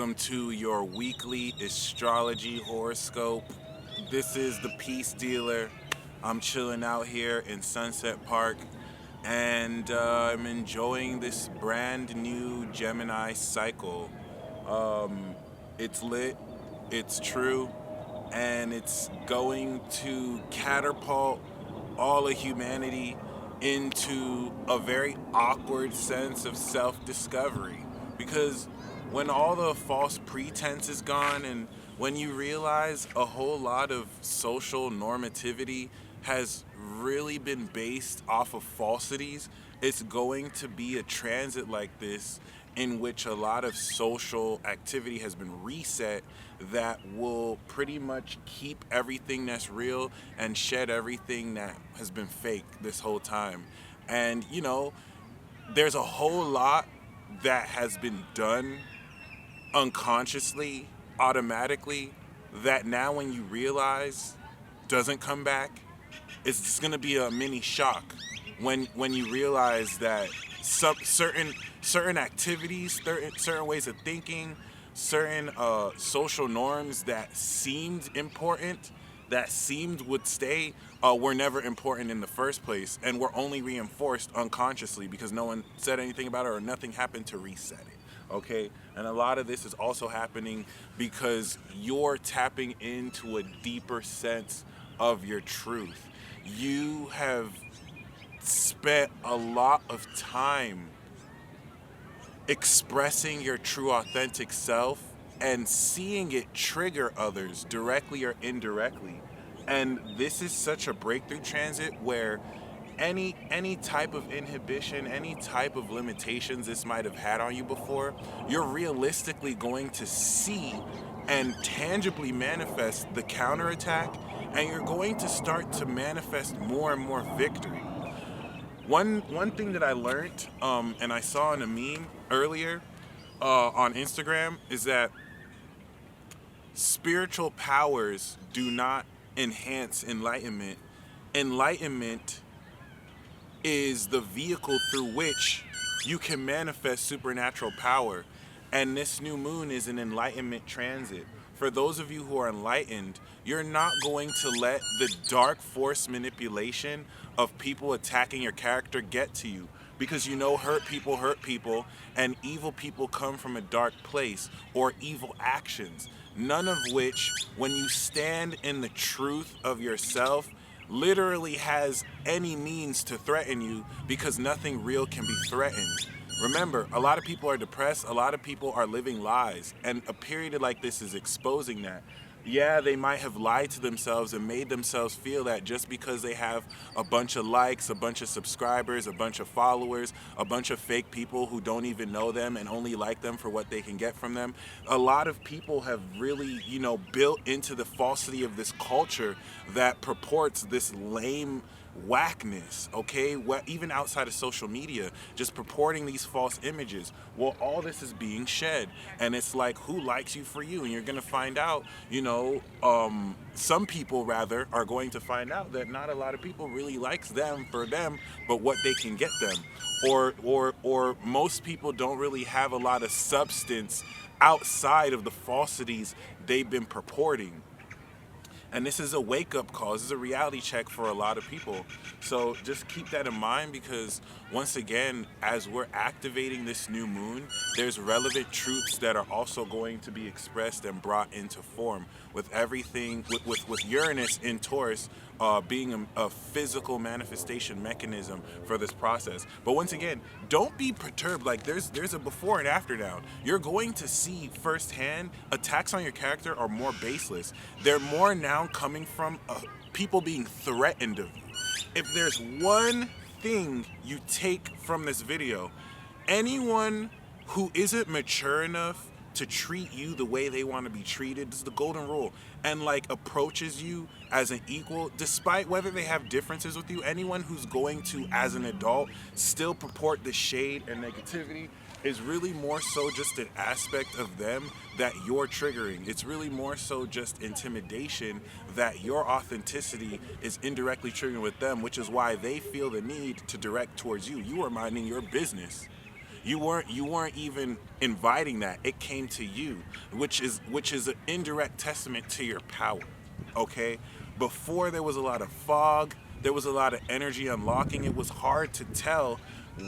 welcome to your weekly astrology horoscope. This is the Peace Dealer. I'm chilling out here in Sunset Park and I'm enjoying this brand new Gemini cycle. It's lit, it's true, and it's going to catapult all of humanity into a very awkward sense of self discovery. Because when all the false pretense is gone and when you realize a whole lot of social normativity has really been based off of falsities, it's going to be a transit like this in which a lot of social activity has been reset that will pretty much keep everything that's real and shed everything that has been fake this whole time. And there's a whole lot that has been done unconsciously, automatically, that now when you realize doesn't come back. It's just gonna be a mini shock when you realize that some certain activities, certain ways of thinking, certain social norms that seemed important, that seemed would stay, were never important in the first place, and were only reinforced unconsciously because no one said anything about it or nothing happened to reset it. Okay, and a lot of this is also happening because you're tapping into a deeper sense of your truth. You have spent a lot of time expressing your true authentic self and seeing it trigger others directly or indirectly. And this is such a breakthrough transit where any type of inhibition, any type of limitations this might have had on you before, you're realistically going to see and tangibly manifest the counterattack, and you're going to start to manifest more and more victory. One thing that I learned, and I saw in a meme earlier on Instagram, is that spiritual powers do not enhance enlightenment. Enlightenment is the vehicle through which you can manifest supernatural power. And this new moon is an enlightenment transit. For those of you who are enlightened, you're not going to let the dark force manipulation of people attacking your character get to you. Because hurt people, and evil people come from a dark place or evil actions. None of which, when you stand in the truth of yourself, literally has any means to threaten you because nothing real can be threatened. Remember, a lot of people are depressed, a lot of people are living lies, and a period like this is exposing that. Yeah, they might have lied to themselves and made themselves feel that just because they have a bunch of likes, a bunch of subscribers, a bunch of followers, a bunch of fake people who don't even know them and only like them for what they can get from them. A lot of people have really, built into the falsity of this culture that purports this lame whackness, okay? Even outside of social media, just purporting these false images. Well, all this is being shed, and it's like, who likes you for you? And you're gonna find out, some people rather are going to find out that not a lot of people really likes them for them, but what they can get them, or most people don't really have a lot of substance outside of the falsities they've been purporting. And this is a wake up call. This is a reality check for a lot of people. So just keep that in mind because, once again, as we're activating this new moon, there's relevant truths that are also going to be expressed and brought into form. With everything, with Uranus in Taurus being a physical manifestation mechanism for this process. But once again, don't be perturbed. Like there's a before and after now. You're going to see firsthand attacks on your character are more baseless. They're more now coming from people being threatened of you. If there's one thing you take from this video, anyone who isn't mature enough to treat you the way they want to be treated, this is the golden rule, and approaches you as an equal, despite whether they have differences with you, anyone who's going to, as an adult, still purport the shade and negativity is really more so just an aspect of them that you're triggering. It's really more so just intimidation that your authenticity is indirectly triggering with them, which is why they feel the need to direct towards you. You are minding your business. You weren't even inviting that. It came to you, which is an indirect testament to your power. Okay? Before there was a lot of fog, there was a lot of energy unlocking. It was hard to tell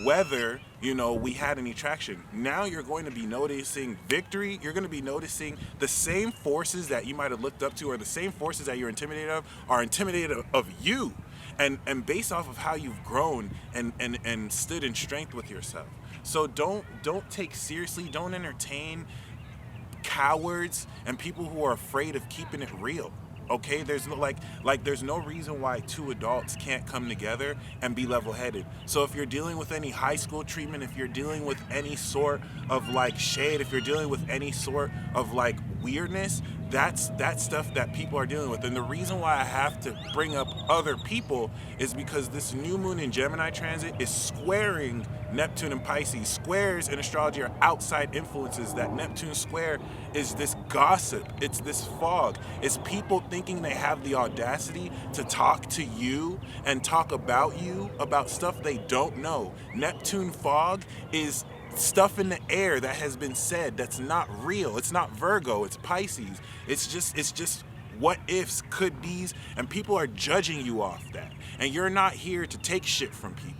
whether, we had any traction. Now you're going to be noticing victory. You're going to be noticing the same forces that you might have looked up to, or the same forces that you're intimidated of, are intimidated of you. And based off of how you've grown and stood in strength with yourself. So don't take seriously, don't entertain cowards and people who are afraid of keeping it real. Okay, there's no there's no reason why two adults can't come together and be level-headed. So if you're dealing with any high school treatment, if you're dealing with any sort of shade, if you're dealing with any sort of weirdness, that's stuff that people are dealing with. And the reason why I have to bring up other people is because this new moon in Gemini transit is squaring Neptune and Pisces. Squares in astrology are outside influences. That Neptune square is this gossip. It's this fog. It's people thinking they have the audacity to talk to you and talk about you about stuff they don't know. Neptune fog is stuff in the air that has been said that's not real. It's not Virgo, it's Pisces. It's just what ifs, could be's, and people are judging you off that. And you're not here to take shit from people.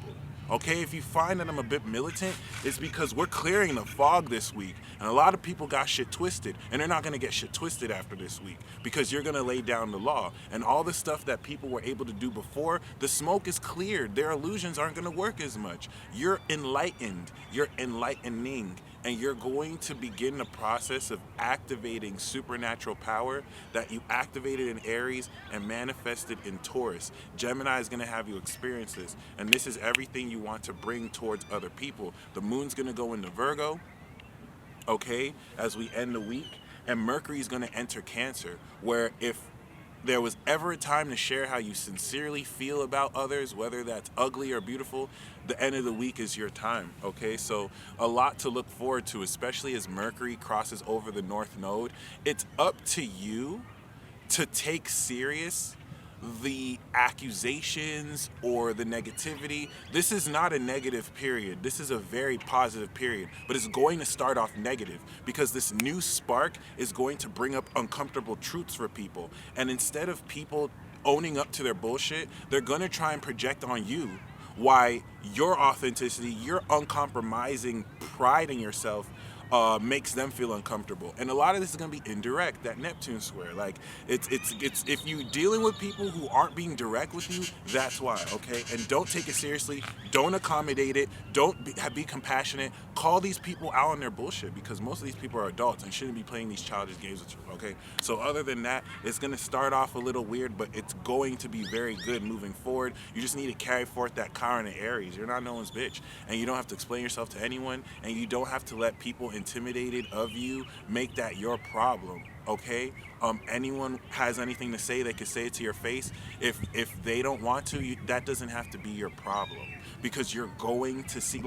Okay, if you find that I'm a bit militant, it's because we're clearing the fog this week. And a lot of people got shit twisted. And they're not going to get shit twisted after this week. Because you're going to lay down the law. And all the stuff that people were able to do before, the smoke is cleared. Their illusions aren't going to work as much. You're enlightened. You're enlightening. And you're going to begin the process of activating supernatural power that you activated in Aries and manifested in Taurus. Gemini is going to have you experience this. And this is everything you want to bring towards other people. The moon's going to go into Virgo, okay, as we end the week. And Mercury is going to enter Cancer, where if there was ever a time to share how you sincerely feel about others, whether that's ugly or beautiful, the end of the week is your time, okay? So a lot to look forward to, especially as Mercury crosses over the North Node. It's up to you to take serious the accusations or the negativity. This is not a negative period. This is a very positive period, but it's going to start off negative because this new spark is going to bring up uncomfortable truths for people. And instead of people owning up to their bullshit, they're going to try and project on you why your authenticity, your uncompromising pride in yourself makes them feel uncomfortable. And a lot of this is going to be indirect, that Neptune square. It's if you dealing with people who aren't being direct with you, that's why, okay? And don't take it seriously. Don't accommodate it. Don't be compassionate. Call these people out on their bullshit, because most of these people are adults and shouldn't be playing these childish games with you, okay? So other than that, it's going to start off a little weird, but it's going to be very good moving forward. You just need to carry forth that Chiron and Aries. You're not no one's bitch, and you don't have to explain yourself to anyone, and you don't have to let people intimidated of you make that your problem, okay? Anyone has anything to say, they could say it to your face. If they don't want to, that doesn't have to be your problem, because you're going to see,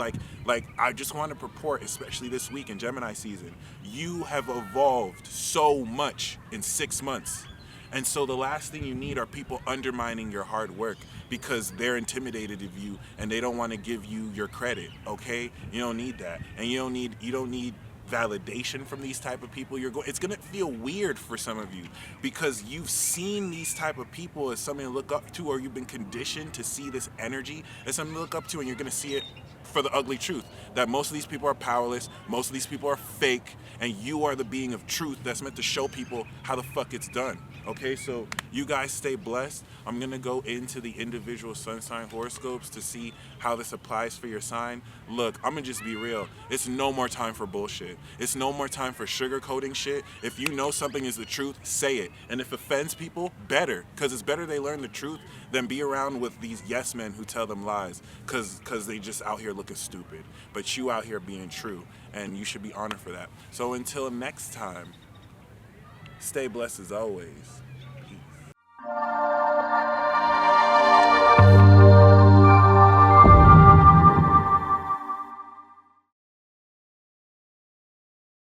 I just want to purport, especially this week in Gemini season, you have evolved so much in 6 months. And so the last thing you need are people undermining your hard work because they're intimidated of you and they don't want to give you your credit, okay? You don't need that. And you don't need validation from these type of people. It's going to feel weird for some of you because you've seen these type of people as something to look up to, or you've been conditioned to see this energy as something to look up to, and you're going to see it for the ugly truth that most of these people are powerless, most of these people are fake, and you are the being of truth that's meant to show people how the fuck it's done. Okay, so you guys stay blessed. I'm gonna go into the individual sun sign horoscopes to see how this applies for your sign. Look, I'm gonna just be real. It's no more time for bullshit. It's no more time for sugarcoating shit. If you know something is the truth, say it. And if it offends people, better, because it's better they learn the truth than be around with these yes men who tell them lies, because they just out here looking stupid. But you out here being true, and you should be honored for that. So until next time, stay blessed as always. Peace.